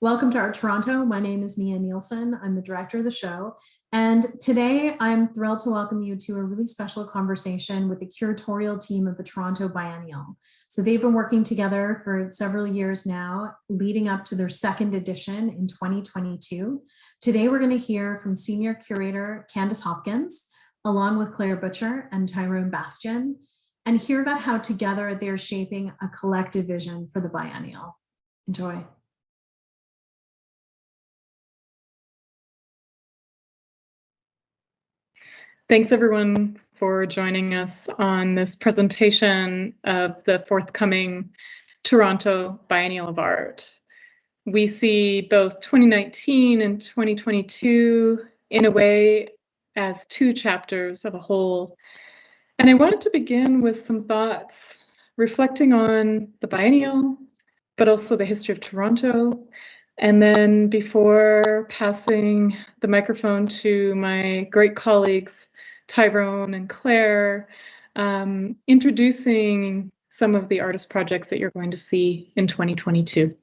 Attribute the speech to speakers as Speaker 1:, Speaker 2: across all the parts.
Speaker 1: Welcome to Art Toronto. My name is Mia Nielsen. I'm the director of the show. And today I'm thrilled to welcome you to a really special conversation with the curatorial team of the Toronto Biennial. So they've been working together for several years now, leading up to their second edition in 2022. Today we're going to hear from senior curator Candice Hopkins, along with Clare Butcher and Tairone Bastien, and hear about how together they're shaping a collective vision for the Biennial. Enjoy.
Speaker 2: Thanks everyone for joining us on this presentation of the forthcoming Toronto Biennial of Art. We see both 2019 and 2022 in a way as two chapters of a whole. And I wanted to begin with some thoughts reflecting on the Biennial, but also the history of Toronto. And then before passing the microphone to my great colleagues, Tairone and Clare, introducing some of the artist projects that you're going to see in 2022.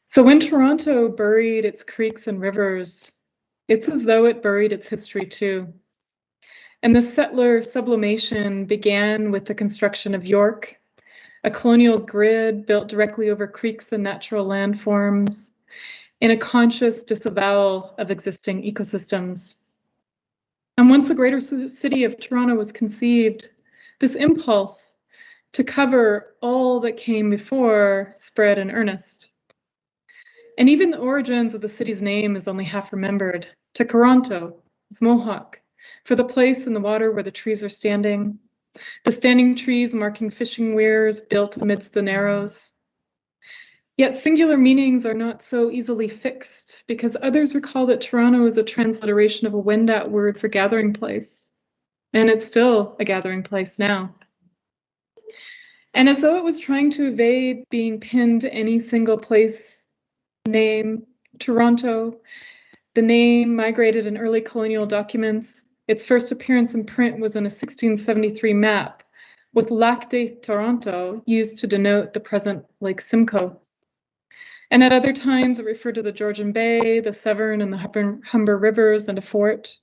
Speaker 2: So when Toronto buried its creeks and rivers, it's as though it buried its history too. And the settler sublimation began with the construction of York, a colonial grid built directly over creeks and natural landforms in a conscious disavowal of existing ecosystems. And once the greater city of Toronto was conceived, this impulse to cover all that came before spread in earnest. And even the origins of the city's name is only half remembered. Toronto is Mohawk, for the place in the water where the trees are standing, the standing trees marking fishing weirs built amidst the narrows. Yet singular meanings are not so easily fixed, because others recall that Toronto is a transliteration of a Wendat word for gathering place, and it's still a gathering place now. And as though it was trying to evade being pinned to any single place name, Toronto, the name migrated in early colonial documents. Its first appearance in print was in a 1673 map, with Lac de Toronto used to denote the present Lake Simcoe. And at other times, it referred to the Georgian Bay, the Severn, and the Humber rivers, and a fort.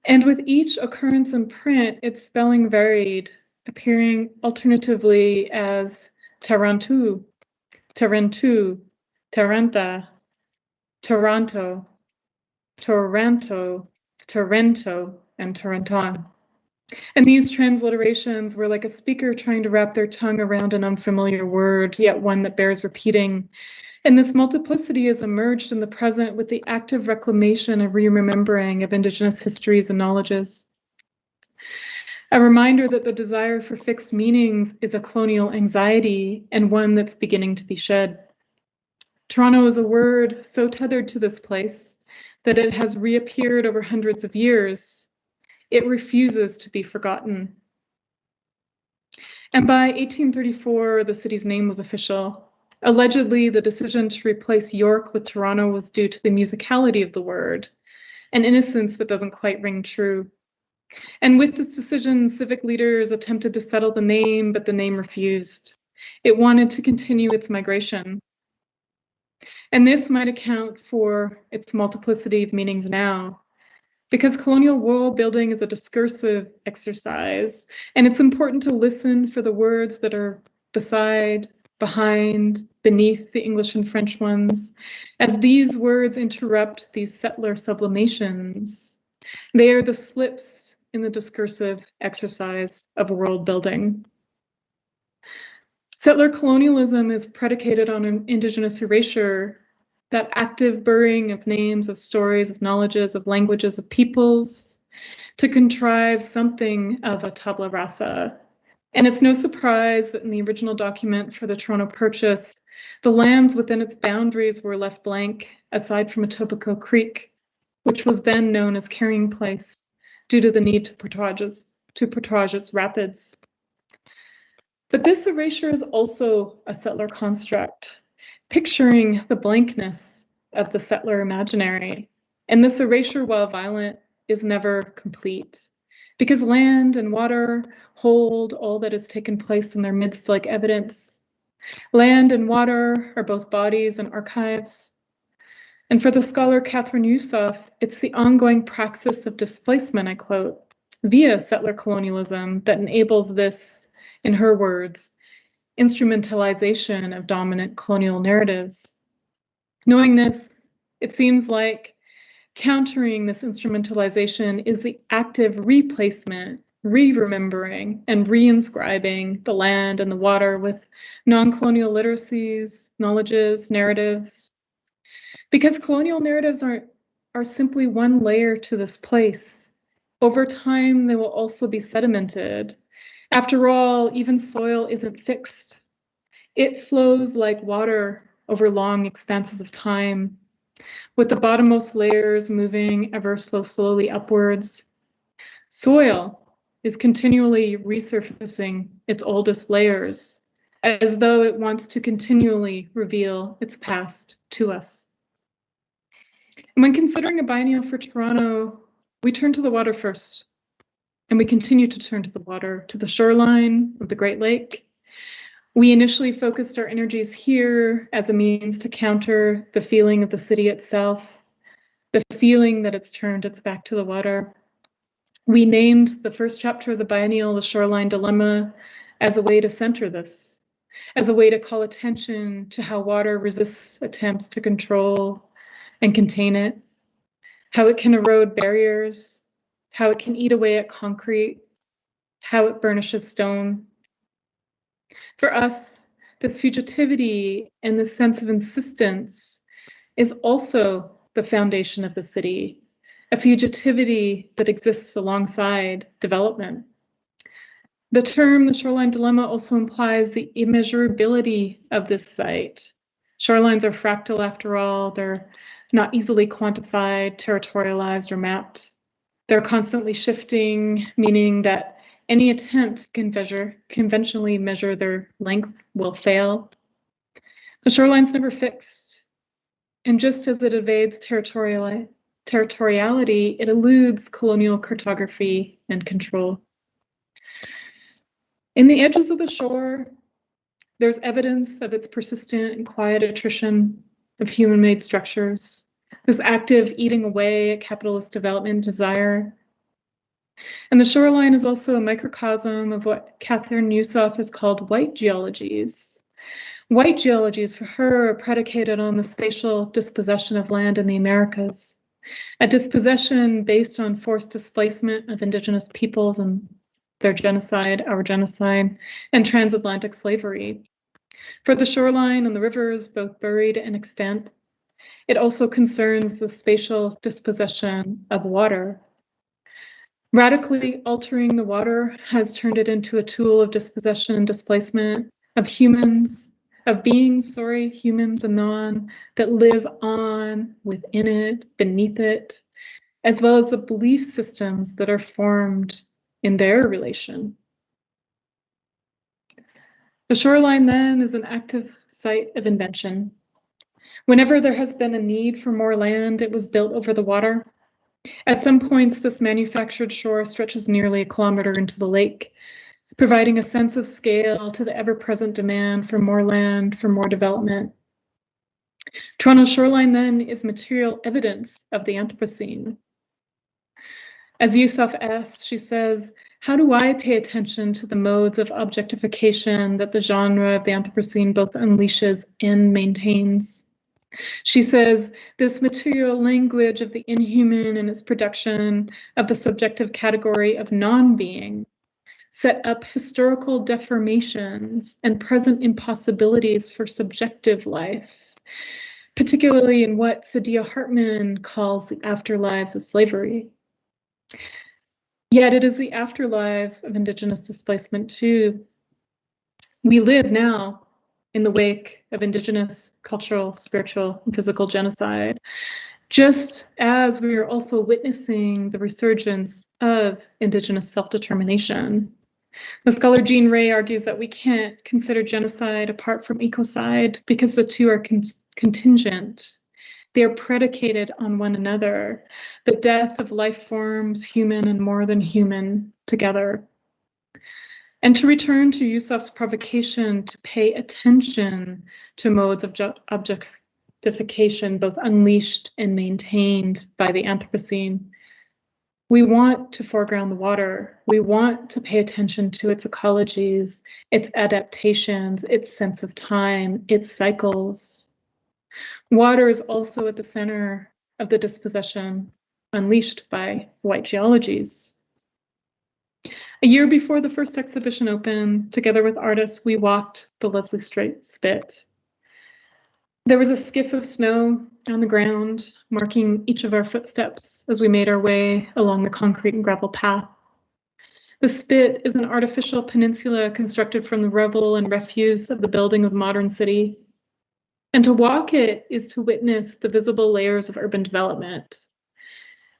Speaker 2: And with each occurrence in print, its spelling varied, appearing alternatively as Tarantu, Tarentu, Taranta, Toronto, Toronto, Torrento, and Toronton. And these transliterations were like a speaker trying to wrap their tongue around an unfamiliar word, yet one that bears repeating. And this multiplicity has emerged in the present with the active reclamation and remembering of Indigenous histories and knowledges. A reminder that the desire for fixed meanings is a colonial anxiety, and one that's beginning to be shed. Toronto is a word so tethered to this place that it has reappeared over hundreds of years. It refuses to be forgotten. And by 1834, the city's name was official. Allegedly, the decision to replace York with Toronto was due to the musicality of the word, an innocence that doesn't quite ring true. And with this decision, civic leaders attempted to settle the name, but the name refused. It wanted to continue its migration. And this might account for its multiplicity of meanings now, because colonial world building is a discursive exercise, and it's important to listen for the words that are beside, behind, beneath the English and French ones, as these words interrupt these settler sublimations. They are the slips in the discursive exercise of world building. Settler colonialism is predicated on an Indigenous erasure, that active burying of names, of stories, of knowledges, of languages, of peoples, to contrive something of a tabula rasa. And it's no surprise that in the original document for the Toronto Purchase, the lands within its boundaries were left blank, aside from Etobicoke Creek, which was then known as Carrying Place, due to the need to portage its rapids. But this erasure is also a settler construct, picturing the blankness of the settler imaginary. And this erasure, while violent, is never complete, because land and water hold all that has taken place in their midst like evidence. Land and water are both bodies and archives. And for the scholar Catherine Yusof, it's the ongoing praxis of displacement, I quote, via settler colonialism that enables this, in her words, instrumentalization of dominant colonial narratives. Knowing this, it seems like countering this instrumentalization is the active replacement, re-remembering, and re-inscribing the land and the water with non-colonial literacies, knowledges, narratives. Because colonial narratives are simply one layer to this place. Over time, they will also be sedimented. After all, even soil isn't fixed. It flows like water over long expanses of time, with the bottommost layers moving ever so slowly upwards. Soil is continually resurfacing its oldest layers, as though it wants to continually reveal its past to us. And when considering a biennial for Toronto, we turn to the water first, and we continue to turn to the water, to the shoreline of the Great Lake. We initially focused our energies here as a means to counter the feeling of the city itself, the feeling that it's turned its back to the water. We named the first chapter of the biennial the Shoreline Dilemma as a way to center this, as a way to call attention to how water resists attempts to control and contain it, how it can erode barriers, how it can eat away at concrete, how it burnishes stone. For us, this fugitivity and this sense of insistence is also the foundation of the city, a fugitivity that exists alongside development. The term, the Shoreline Dilemma, also implies the immeasurability of this site. Shorelines are fractal after all. They're not easily quantified, territorialized, or mapped. They're constantly shifting, meaning that any attempt to conventionally measure their length will fail. The shoreline's never fixed. And just as it evades territoriality, it eludes colonial cartography and control. In the edges of the shore, there's evidence of its persistent and quiet attrition of human-made structures, this active eating away at capitalist development desire. And the shoreline is also a microcosm of what Catherine Yusof has called white geologies. White geologies, for her, are predicated on the spatial dispossession of land in the Americas, a dispossession based on forced displacement of Indigenous peoples and their genocide, our genocide, and transatlantic slavery. For the shoreline and the rivers, both buried and extant, it also concerns the spatial dispossession of water. Radically altering the water has turned it into a tool of dispossession and displacement of humans, of beings, humans and non, that live on, within it, beneath it, as well as the belief systems that are formed in their relation. The shoreline then is an active site of invention. Whenever there has been a need for more land, it was built over the water. At some points, this manufactured shore stretches nearly a kilometer into the lake, providing a sense of scale to the ever-present demand for more land, for more development. Toronto's shoreline then is material evidence of the Anthropocene. As Yusof asks, she says, how do I pay attention to the modes of objectification that the genre of the Anthropocene both unleashes and maintains? She says, this material language of the inhuman and its production of the subjective category of non-being set up historical deformations and present impossibilities for subjective life, particularly in what Saidiya Hartman calls the afterlives of slavery. Yet it is the afterlives of Indigenous displacement too. We live now in the wake of Indigenous cultural, spiritual, and physical genocide, just as we are also witnessing the resurgence of Indigenous self-determination. The scholar Jean Ray argues that we can't consider genocide apart from ecocide because the two are contingent. They are predicated on one another, the death of life forms, human and more than human, together. and to return to Yusuf's provocation to pay attention to modes of objectification, both unleashed and maintained by the Anthropocene. We want to foreground the water. We want to pay attention to its ecologies, its adaptations, its sense of time, its cycles. Water is also at the center of the dispossession unleashed by white geologies. A year before the first exhibition opened, together with artists, we walked the Leslie Strait Spit. There was a skiff of snow on the ground, marking each of our footsteps as we made our way along the concrete and gravel path. The Spit is an artificial peninsula constructed from the rubble and refuse of the building of a modern city. And to walk it is to witness the visible layers of urban development.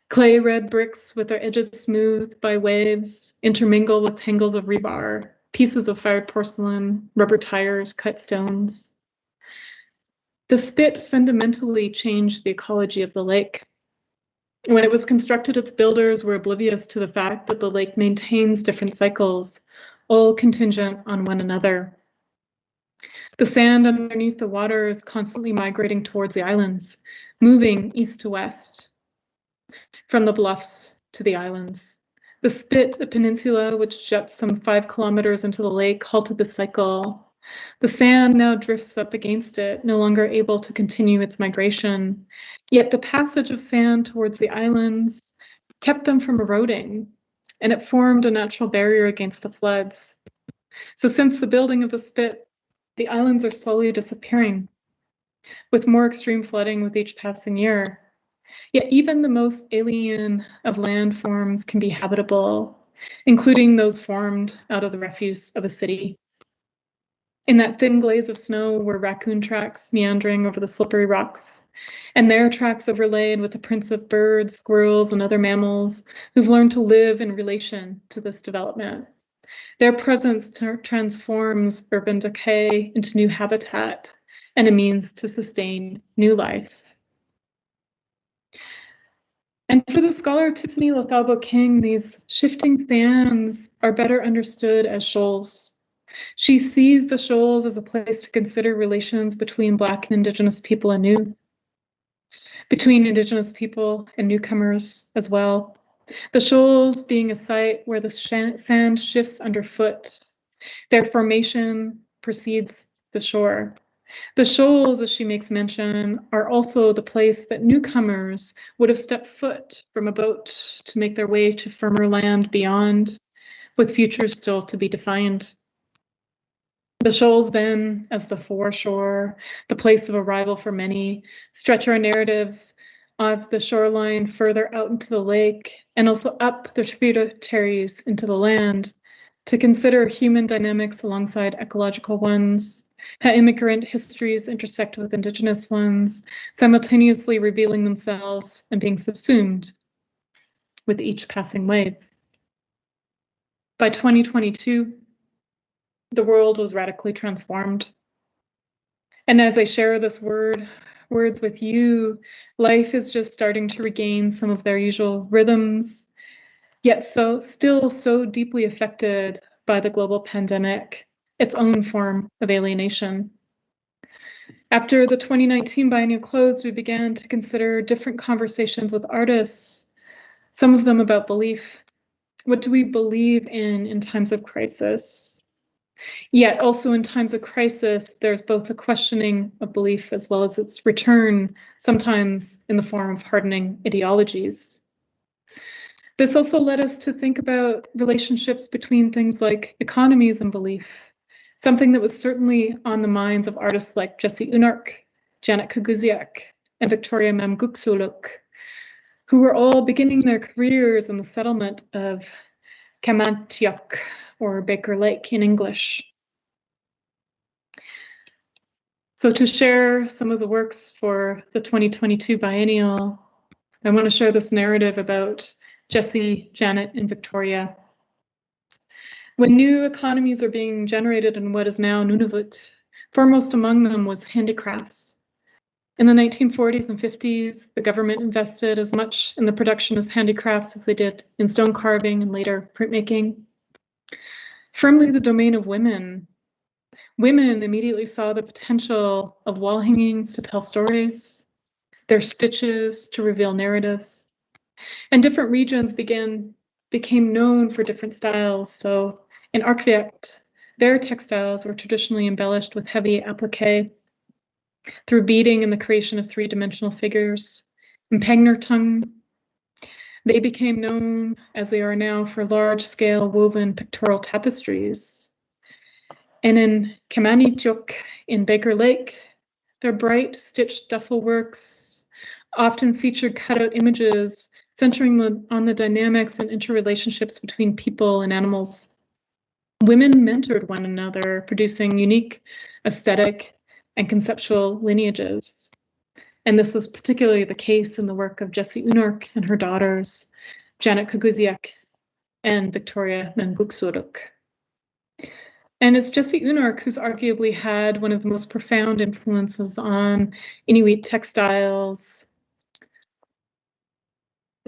Speaker 2: Clay red bricks with their edges smoothed by waves intermingle with tangles of rebar, pieces of fired porcelain, rubber tires, cut stones. The Spit fundamentally changed the ecology of the lake. When it was constructed, its builders were oblivious to the fact that the lake maintains different cycles, all contingent on one another. The sand underneath the water is constantly migrating towards the islands, moving east to west, from the bluffs to the islands. The Spit, a peninsula which juts some 5 kilometers into the lake, halted the cycle. The sand now drifts up against it, no longer able to continue its migration. Yet the passage of sand towards the islands kept them from eroding, and it formed a natural barrier against the floods. So since the building of the Spit, the islands are slowly disappearing, with more extreme flooding with each passing year. Yet even the most alien of land forms can be habitable, including those formed out of the refuse of a city. In that thin glaze of snow were raccoon tracks meandering over the slippery rocks, and their tracks overlaid with the prints of birds, squirrels, and other mammals who've learned to live in relation to this development. Their presence transforms urban decay into new habitat and a means to sustain new life. And for the scholar Tiffany Lothalbo King, these shifting sands are better understood as shoals. She sees the shoals as a place to consider relations between Black and Indigenous people anew, between Indigenous people and newcomers as well. The shoals being a site where the sand shifts underfoot. Their formation precedes the shore. The shoals, as she makes mention, are also the place that newcomers would have stepped foot from a boat to make their way to firmer land beyond, with futures still to be defined. The shoals then, as the foreshore, the place of arrival for many, stretch our narratives of the shoreline further out into the lake and also up the tributaries into the land to consider human dynamics alongside ecological ones, how immigrant histories intersect with Indigenous ones, simultaneously revealing themselves and being subsumed with each passing wave. By 2022, the world was radically transformed. And as I share this words with you, life is just starting to regain some of their usual rhythms, yet still so deeply affected by the global pandemic, its own form of alienation. After the 2019 biennial closed, we began to consider different conversations with artists, some of them about belief. What do we believe in times of crisis? Yet also in times of crisis, there's both the questioning of belief as well as its return, sometimes in the form of hardening ideologies. This also led us to think about relationships between things like economies and belief, something that was certainly on the minds of artists like Jessie Unark, Janet Kukuzyak, and Victoria Mamguksuluk, who were all beginning their careers in the settlement of Kamantiok, or Baker Lake in English. So to share some of the works for the 2022 biennial, I want to share this narrative about Jessie, Janet, and Victoria. When new economies are being generated in what is now Nunavut, foremost among them was handicrafts. In the 1940s and 50s, the government invested as much in the production of handicrafts as they did in stone carving and later printmaking. Firmly the domain of women. Women immediately saw the potential of wall hangings to tell stories, their stitches to reveal narratives, and different regions became known for different styles. So in Kukuzyak, their textiles were traditionally embellished with heavy applique through beading and the creation of three-dimensional figures. In Pegnertung, they became known, as they are now, for large-scale woven pictorial tapestries. And in Kamanitjuk in Baker Lake, their bright stitched duffel works often featured cutout images centering on the dynamics and interrelationships between people and animals. Women mentored one another, producing unique aesthetic and conceptual lineages. And this was particularly the case in the work of Jessie Unork and her daughters, Janet Kukuzyak and Victoria Manguksuruk. And it's Jessie Unork who's arguably had one of the most profound influences on Inuit textiles,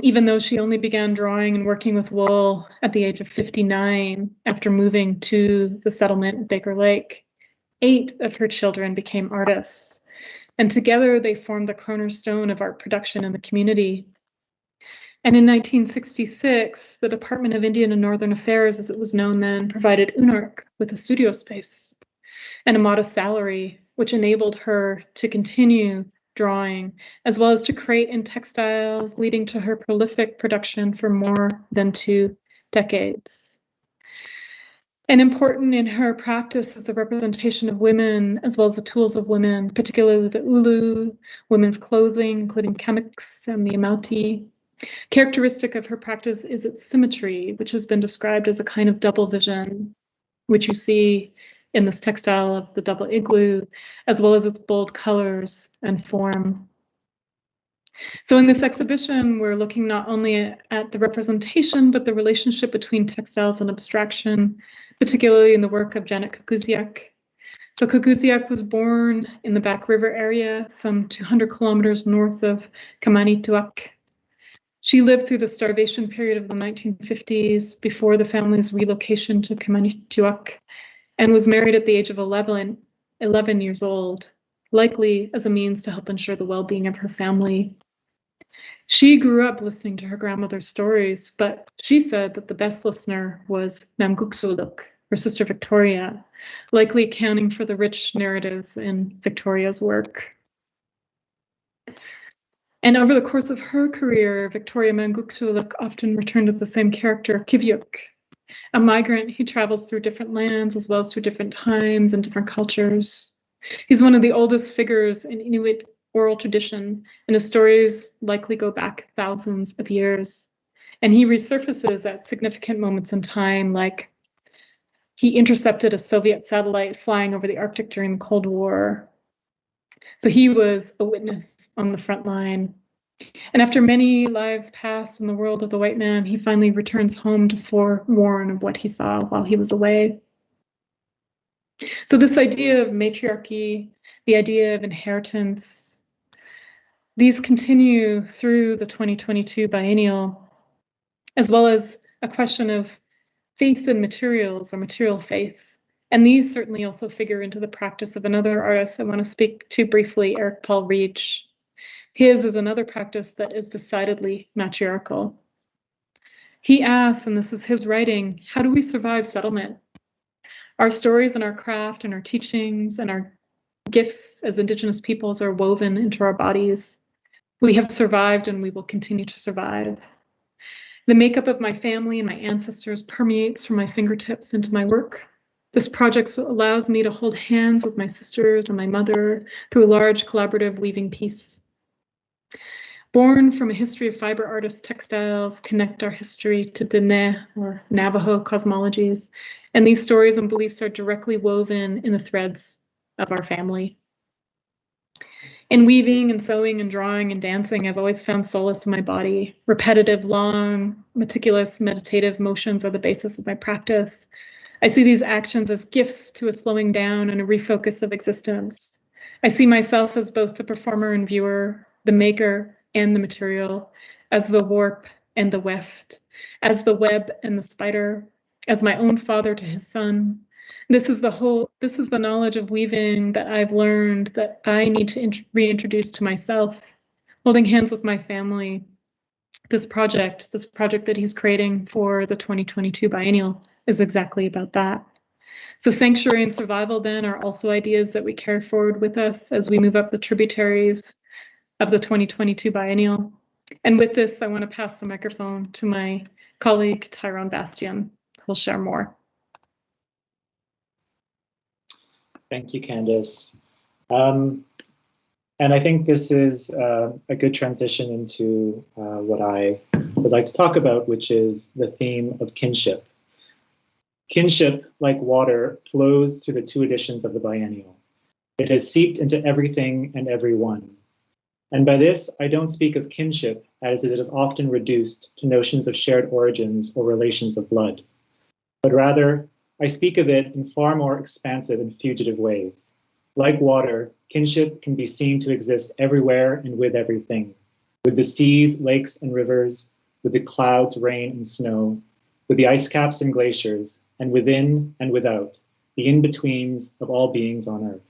Speaker 2: even though she only began drawing and working with wool at the age of 59 after moving to the settlement in Baker Lake. 8 of her children became artists, and together they formed the cornerstone of art production in the community. And in 1966, the Department of Indian and Northern Affairs, as it was known then, provided Unork with a studio space and a modest salary, which enabled her to continue drawing, as well as to create in textiles, leading to her prolific production for more than 2 decades. And important in her practice is the representation of women, as well as the tools of women, particularly the ulu, women's clothing, including kamiks and the amauti. Characteristic of her practice is its symmetry, which has been described as a kind of double vision, which you see in this textile of the double igloo, as well as its bold colors and form. So in this exhibition, we're looking not only at the representation, but the relationship between textiles and abstraction, particularly in the work of Janet Kukuzyak. So Kukuzyak was born in the Back River area, some 200 kilometers north of Kamanittuaq. She lived through the starvation period of the 1950s before the family's relocation to Kamanittuaq, and was married at the age of 11 years old, likely as a means to help ensure the well-being of her family. She grew up listening to her grandmother's stories, but she said that the best listener was Manguksuluk, her sister Victoria, likely accounting for the rich narratives in Victoria's work. And over the course of her career, Victoria Manguksuluk often returned to the same character, Kivyuk, a migrant who travels through different lands as well as through different times and different cultures. He's one of the oldest figures in Inuit oral tradition, and his stories likely go back thousands of years. And he resurfaces at significant moments in time, like he intercepted a Soviet satellite flying over the Arctic during the Cold War. So he was a witness on the front line. And after many lives passed in the world of the white man, he finally returns home to forewarn of what he saw while he was away. So this idea of matriarchy, the idea of inheritance, these continue through the 2022 biennial, as well as a question of faith in materials or material faith. And these certainly also figure into the practice of another artist I want to speak to briefly, Eric Paul Reach. His is another practice that is decidedly matriarchal. He asks, and this is his writing, how do we survive settlement? Our stories and our craft and our teachings and our gifts as Indigenous peoples are woven into our bodies. We have survived and we will continue to survive. The makeup of my family and my ancestors permeates from my fingertips into my work. This project allows me to hold hands with my sisters and my mother through a large collaborative weaving piece. Born from a history of fiber artist textiles, connect our history to Dene or Navajo cosmologies, and these stories and beliefs are directly woven in the threads of our family. In weaving and sewing and drawing and dancing, I've always found solace in my body. Repetitive, long, meticulous, meditative motions are the basis of my practice. I see these actions as gifts to a slowing down and a refocus of existence. I see myself as both the performer and viewer, the maker and the material, as the warp and the weft, as the web and the spider, as my own father to his son. This is the knowledge of weaving that I've learned that I need to reintroduce to myself, holding hands with my family. This project that he's creating for the 2022 Biennial is exactly about that. So sanctuary and survival then are also ideas that we carry forward with us as we move up the tributaries of the 2022 Biennial. And with this, I want to pass the microphone to my colleague, Tairone Bastien, who'll share more.
Speaker 3: Thank you, Candice. And I think this is a good transition into what I would like to talk about, which is the theme of kinship. Kinship, like water, flows through the two editions of the biennial. It has seeped into everything and everyone. And by this, I don't speak of kinship as it is often reduced to notions of shared origins or relations of blood, but rather, I speak of it in far more expansive and fugitive ways. Like water, kinship can be seen to exist everywhere and with everything, with the seas, lakes, and rivers, with the clouds, rain, and snow, with the ice caps and glaciers, and within and without, the in-betweens of all beings on Earth.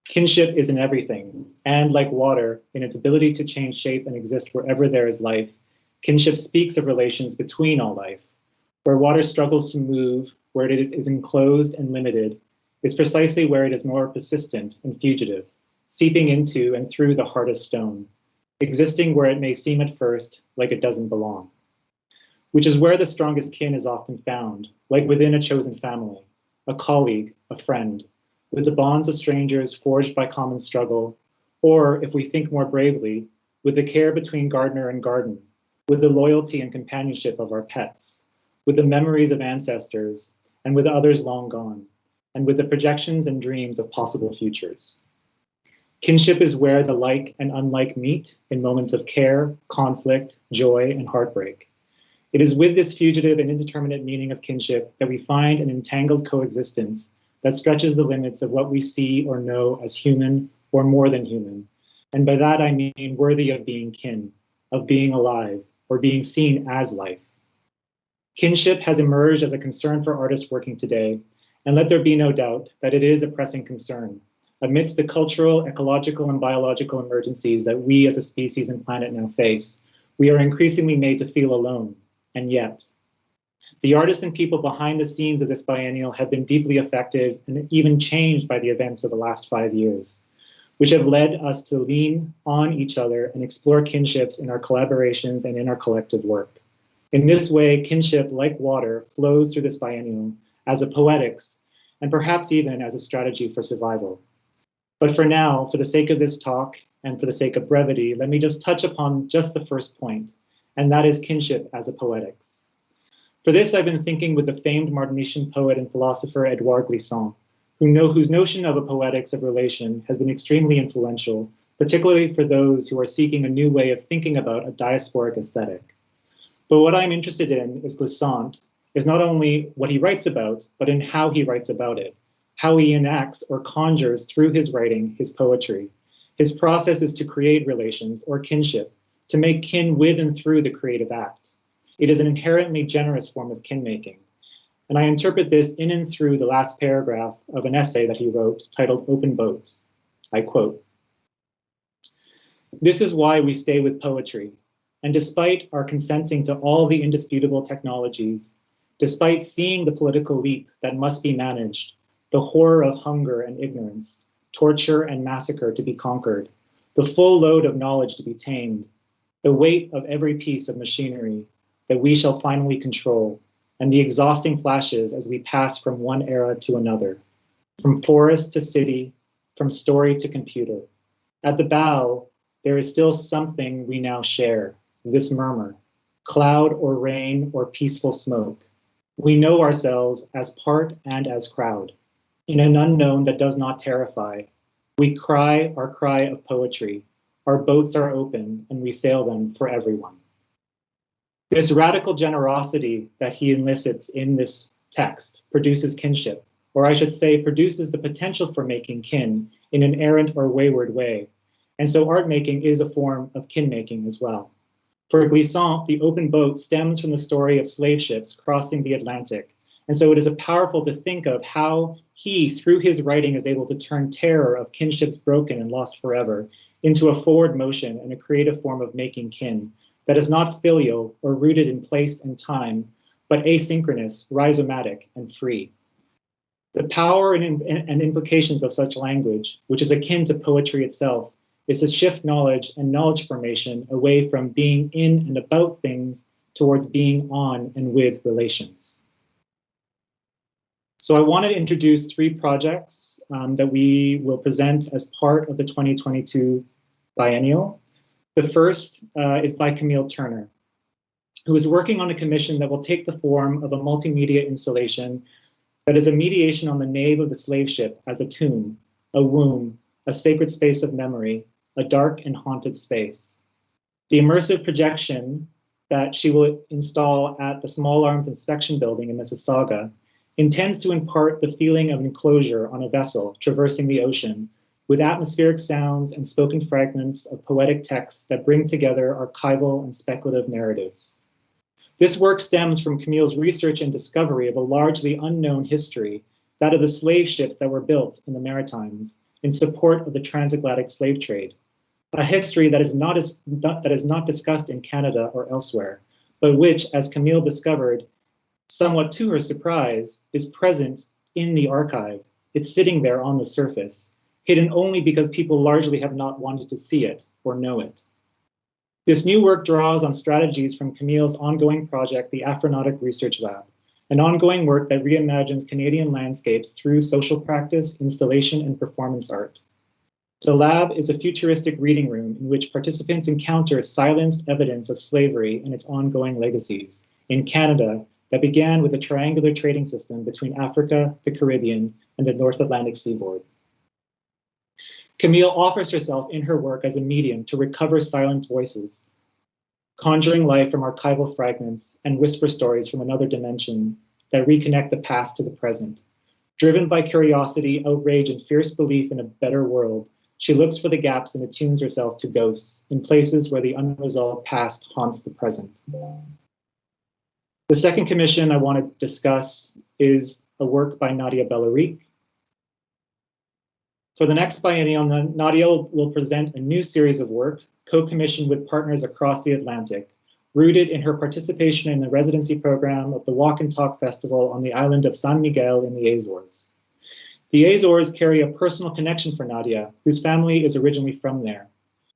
Speaker 3: Kinship is in everything, and like water, in its ability to change shape and exist wherever there is life, kinship speaks of relations between all life. Where water struggles to move, where it is enclosed and limited, is precisely where it is more persistent and fugitive, seeping into and through the hardest stone, existing where it may seem at first like it doesn't belong. Which is where the strongest kin is often found, like within a chosen family, a colleague, a friend, with the bonds of strangers forged by common struggle, or, if we think more bravely, with the care between gardener and garden, with the loyalty and companionship of our pets, with the memories of ancestors, and with others long gone, and with the projections and dreams of possible futures. Kinship is where the like and unlike meet in moments of care, conflict, joy, and heartbreak. It is with this fugitive and indeterminate meaning of kinship that we find an entangled coexistence that stretches the limits of what we see or know as human or more than human. And by that I mean worthy of being kin, of being alive, or being seen as life. Kinship has emerged as a concern for artists working today, and let there be no doubt that it is a pressing concern. Amidst the cultural, ecological, and biological emergencies that we as a species and planet now face, we are increasingly made to feel alone, and yet. The artists and people behind the scenes of this biennial have been deeply affected and even changed by the events of the last 5 years, which have led us to lean on each other and explore kinships in our collaborations and in our collective work. In this way, kinship, like water, flows through this biennial as a poetics, and perhaps even as a strategy for survival. But for now, for the sake of this talk, and for the sake of brevity, let me just touch upon just the first point, and that is kinship as a poetics. For this, I've been thinking with the famed Martinician poet and philosopher Edouard Glissant, whose notion of a poetics of relation has been extremely influential, particularly for those who are seeking a new way of thinking about a diasporic aesthetic. But what I'm interested in is Glissant is not only what he writes about, but in how he writes about it, how he enacts or conjures through his writing, his poetry. His process is to create relations or kinship, to make kin with and through the creative act. It is an inherently generous form of kin-making. And I interpret this in and through the last paragraph of an essay that he wrote titled Open Boat. I quote, "This is why we stay with poetry. And despite our consenting to all the indisputable technologies, despite seeing the political leap that must be managed, the horror of hunger and ignorance, torture and massacre to be conquered, the full load of knowledge to be tamed, the weight of every piece of machinery that we shall finally control, and the exhausting flashes as we pass from one era to another, from forest to city, from story to computer. At the bow, there is still something we now share, this murmur, cloud or rain or peaceful smoke. We know ourselves as part and as crowd. In an unknown that does not terrify, we cry our cry of poetry. Our boats are open and we sail them for everyone." This radical generosity that he elicits in this text produces kinship, or I should say produces the potential for making kin in an errant or wayward way. And so art making is a form of kin making as well. For Glissant, the open boat stems from the story of slave ships crossing the Atlantic And so it is powerful to think of how he, through his writing, is able to turn terror of kinships broken and lost forever into a forward motion and a creative form of making kin that is not filial or rooted in place and time, but asynchronous, rhizomatic, and free. The power and implications of such language, which is akin to poetry itself, is to shift knowledge and knowledge formation away from being in and about things towards being on and with relations. So I wanted to introduce 3 projects that we will present as part of the 2022 Biennial. The first is by Camille Turner, who is working on a commission that will take the form of a multimedia installation that is a mediation on the nave of the slave ship as a tomb, a womb, a sacred space of memory, a dark and haunted space. The immersive projection that she will install at the Small Arms Inspection Building in Mississauga intends to impart the feeling of enclosure on a vessel traversing the ocean with atmospheric sounds and spoken fragments of poetic texts that bring together archival and speculative narratives. This work stems from Camille's research and discovery of a largely unknown history, that of the slave ships that were built in the Maritimes in support of the transatlantic slave trade, a history that is not discussed in Canada or elsewhere, but which, as Camille discovered, somewhat to her surprise, is present in the archive. It's sitting there on the surface, hidden only because people largely have not wanted to see it or know it. This new work draws on strategies from Camille's ongoing project, the Afronautic Research Lab, an ongoing work that reimagines Canadian landscapes through social practice, installation, and performance art. The lab is a futuristic reading room in which participants encounter silenced evidence of slavery and its ongoing legacies in Canada that began with a triangular trading system between Africa, the Caribbean, and the North Atlantic seaboard. Camille offers herself in her work as a medium to recover silent voices, conjuring life from archival fragments and whisper stories from another dimension that reconnect the past to the present. Driven by curiosity, outrage, and fierce belief in a better world, she looks for the gaps and attunes herself to ghosts in places where the unresolved past haunts the present. The second commission I want to discuss is a work by Nadia Bellarique. For the next biennial, Nadia will present a new series of work, co-commissioned with partners across the Atlantic, rooted in her participation in the residency program of the Walk and Talk Festival on the island of San Miguel in the Azores. The Azores carry a personal connection for Nadia, whose family is originally from there.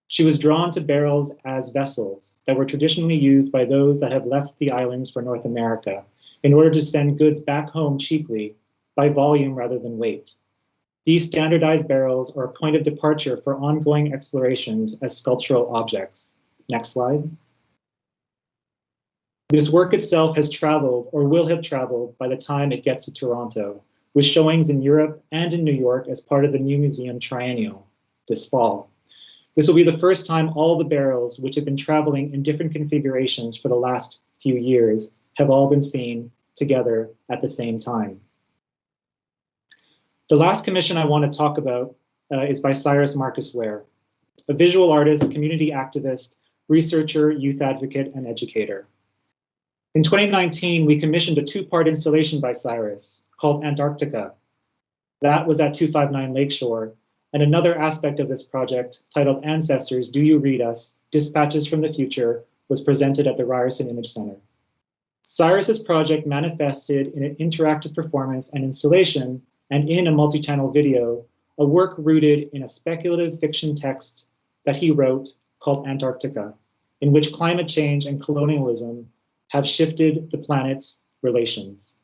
Speaker 3: She was drawn to barrels as vessels that were traditionally used by those that have left the islands for North America in order to send goods back home cheaply by volume rather than weight. These standardized barrels are a point of departure for ongoing explorations as sculptural objects. Next slide. This work itself has traveled or will have traveled by the time it gets to Toronto, with showings in Europe and in New York as part of the new museum triennial this fall. This will be the first time all the barrels, which have been traveling in different configurations for the last few years, have all been seen together at the same time. The last commission I want to talk about is by Cyrus Marcus Ware, a visual artist, community activist, researcher, youth advocate, and educator. In 2019, we commissioned a 2-part installation by Cyrus called Antarctica. That was at 259 Lakeshore, and another aspect of this project, titled Ancestors, Do You Read Us? Dispatches from the Future, was presented at the Ryerson Image Center. Cyrus's project manifested in an interactive performance and installation, and in a multi-channel video, a work rooted in a speculative fiction text that he wrote called Antarctica, in which climate change and colonialism have shifted the planet's relations.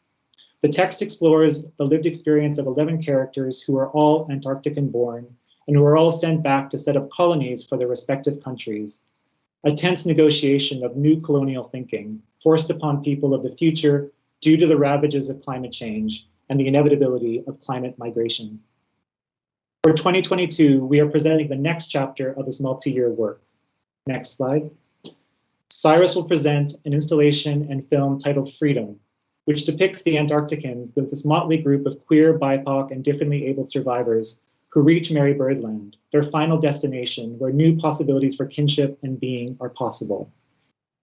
Speaker 3: The text explores the lived experience of 11 characters who are all Antarctican born and who are all sent back to set up colonies for their respective countries, a tense negotiation of new colonial thinking forced upon people of the future due to the ravages of climate change and the inevitability of climate migration. For 2022, we are presenting the next chapter of this multi-year work. Next slide. Cyrus will present an installation and film titled Freedom, which depicts the Antarcticans with this motley group of queer, BIPOC, and differently abled survivors who reach Mary Birdland, their final destination where new possibilities for kinship and being are possible.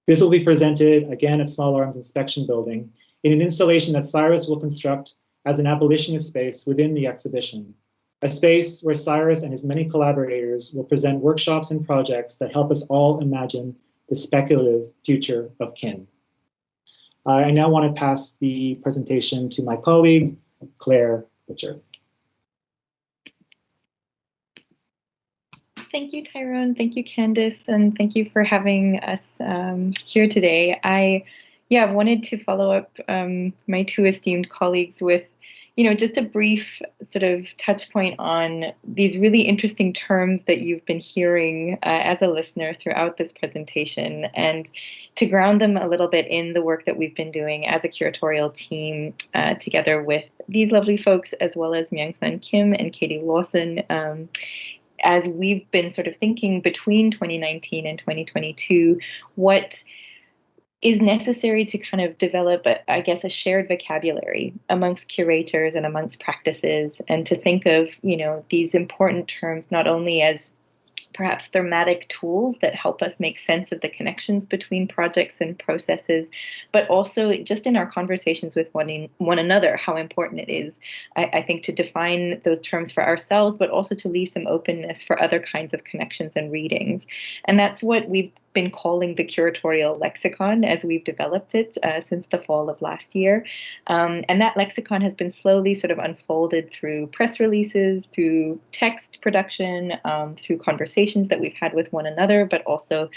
Speaker 3: This will be presented again at Small Arms Inspection Building in an installation that Cyrus will construct as an abolitionist space within the exhibition, a space where Cyrus and his many collaborators will present workshops and projects that help us all imagine the speculative future of kin. I now want to pass the presentation to my colleague, Clare Butcher.
Speaker 4: Thank you, Tairone. Thank you, Candice, and thank you for having us here today. I wanted to follow up my two esteemed colleagues with, just a brief sort of touch point on these really interesting terms that you've been hearing as a listener throughout this presentation, and to ground them a little bit in the work that we've been doing as a curatorial team together with these lovely folks, as well as Myung-Sun Kim and Katie Lawson, as we've been sort of thinking between 2019 and 2022, what is necessary to kind of develop, a shared vocabulary amongst curators and amongst practices, and to think of, these important terms not only as perhaps thematic tools that help us make sense of the connections between projects and processes, but also just in our conversations with one another, how important it is, I think, to define those terms for ourselves, but also to leave some openness for other kinds of connections and readings. And that's what we've been calling the Curatorial Lexicon as we've developed it since the fall of last year. And that lexicon has been slowly sort of unfolded through press releases, through text production, through conversations that we've had with one another, but also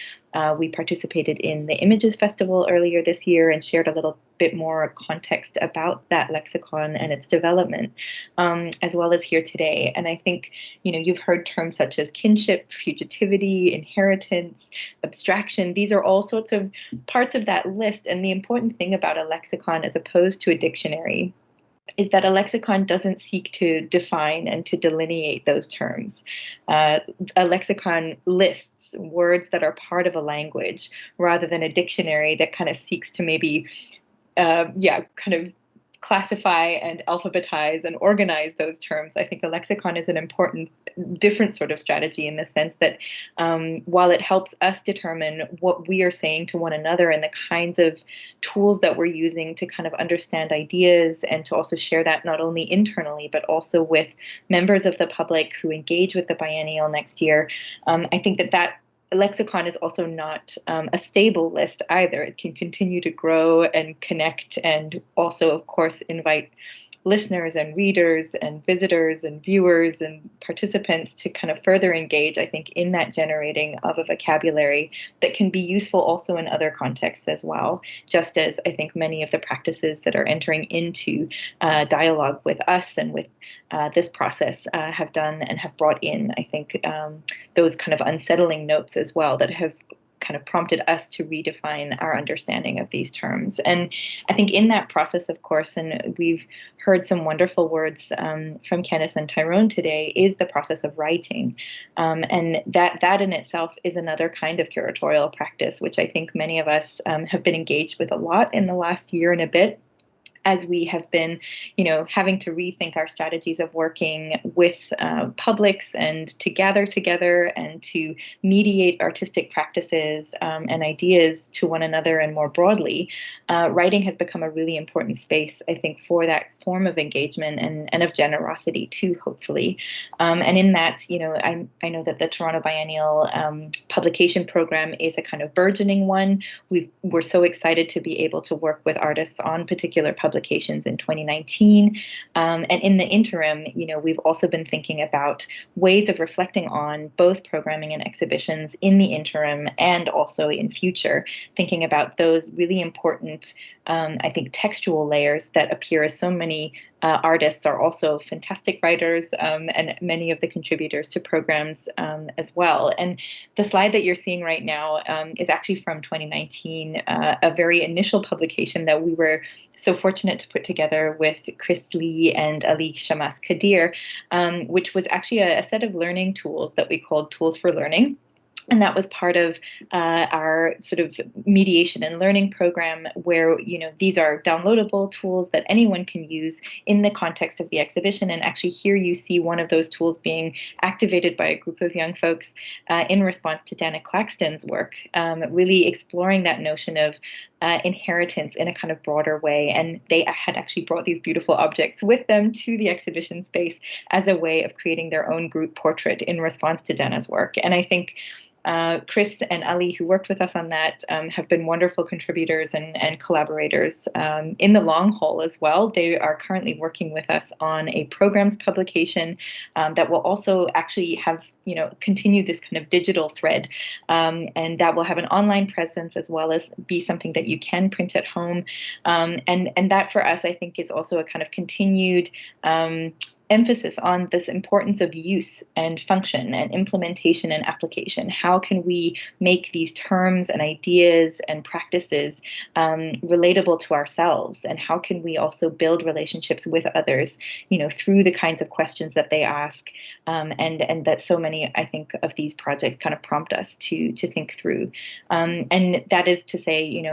Speaker 4: we participated in the Images Festival earlier this year and shared a little bit more context about that lexicon and its development, as well as here today. And I think, you've heard terms such as kinship, fugitivity, inheritance, abstraction. These are all sorts of parts of that list. And the important thing about a lexicon as opposed to a dictionary is that a lexicon doesn't seek to define and to delineate those terms. A lexicon lists words that are part of a language rather than a dictionary that kind of seeks to maybe, kind of classify and alphabetize and organize those terms. I think a lexicon is an important, different sort of strategy in the sense that while it helps us determine what we are saying to one another and the kinds of tools that we're using to kind of understand ideas and to also share that not only internally, but also with members of the public who engage with the biennial next year, I think that lexicon is also not a stable list either. It can continue to grow and connect, and also, of course, invite listeners and readers and visitors and viewers and participants to kind of further engage, I think, in that generating of a vocabulary that can be useful also in other contexts as well, just as I think many of the practices that are entering into dialogue with us and with this process have done and have brought in, I think, those kind of unsettling notes as well that have kind of prompted us to redefine our understanding of these terms. And I think in that process, of course, and we've heard some wonderful words from Candice and Tairone today, is the process of writing. And that in itself is another kind of curatorial practice, which I think many of us have been engaged with a lot in the last year and a bit, as we have been, having to rethink our strategies of working with publics and to gather together and to mediate artistic practices and ideas to one another and more broadly. Writing has become a really important space, I think, for that form of engagement and of generosity too, hopefully. And in that, I know that the Toronto Biennial publication program is a kind of burgeoning one. We're so excited to be able to work with artists on particular publications in 2019. And in the interim, we've also been thinking about ways of reflecting on both programming and exhibitions in the interim and also in future, thinking about those really important, I think, textual layers that appear as so many artists are also fantastic writers, and many of the contributors to programs as well. And the slide that you're seeing right now is actually from 2019, a very initial publication that we were so fortunate to put together with Chris Lee and Ali Shamas Kadir, which was actually a set of learning tools that we called Tools for Learning. And that was part of our sort of mediation and learning program where, these are downloadable tools that anyone can use in the context of the exhibition. And actually here you see one of those tools being activated by a group of young folks in response to Dana Claxton's work, really exploring that notion of inheritance in a kind of broader way. And they had actually brought these beautiful objects with them to the exhibition space as a way of creating their own group portrait in response to Dana's work. And I think Chris and Ali, who worked with us on that, have been wonderful contributors and collaborators in the long haul as well. They are currently working with us on a programs publication that will also actually have, continue this kind of digital thread, and that will have an online presence as well as be something that you can print at home. And that for us, I think, is also a kind of continued emphasis on this importance of use and function and implementation and application. How can we make these terms and ideas and practices relatable to ourselves? And how can we also build relationships with others, through the kinds of questions that they ask, and that so many, I think, of these projects kind of prompt us to think through. And that is to say,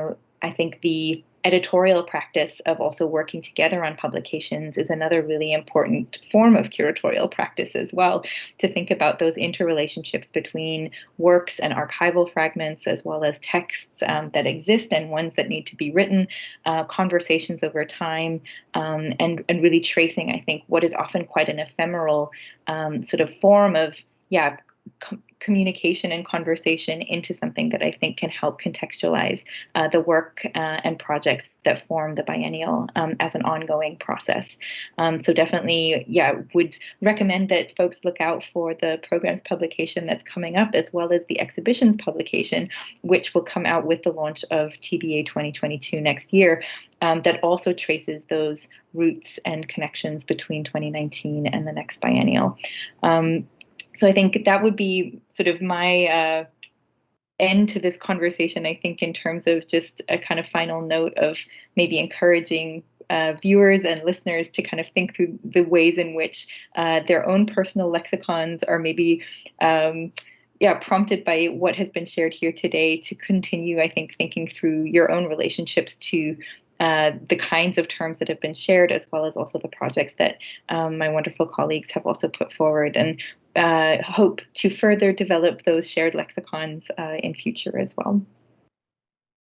Speaker 4: I think the editorial practice of also working together on publications is another really important form of curatorial practice as well, to think about those interrelationships between works and archival fragments, as well as texts that exist and ones that need to be written, conversations over time, and really tracing, I think, what is often quite an ephemeral sort of form of, communication and conversation into something that I think can help contextualize the work and projects that form the biennial as an ongoing process. So definitely, would recommend that folks look out for the programs publication that's coming up, as well as the exhibitions publication, which will come out with the launch of TBA 2022 next year, that also traces those roots and connections between 2019 and the next biennial. So I think that would be sort of my end to this conversation, I think, in terms of just a kind of final note of maybe encouraging viewers and listeners to kind of think through the ways in which their own personal lexicons are maybe prompted by what has been shared here today, to continue, I think, thinking through your own relationships to the kinds of terms that have been shared, as well as also the projects that my wonderful colleagues have also put forward, and hope to further develop those shared lexicons in future as well.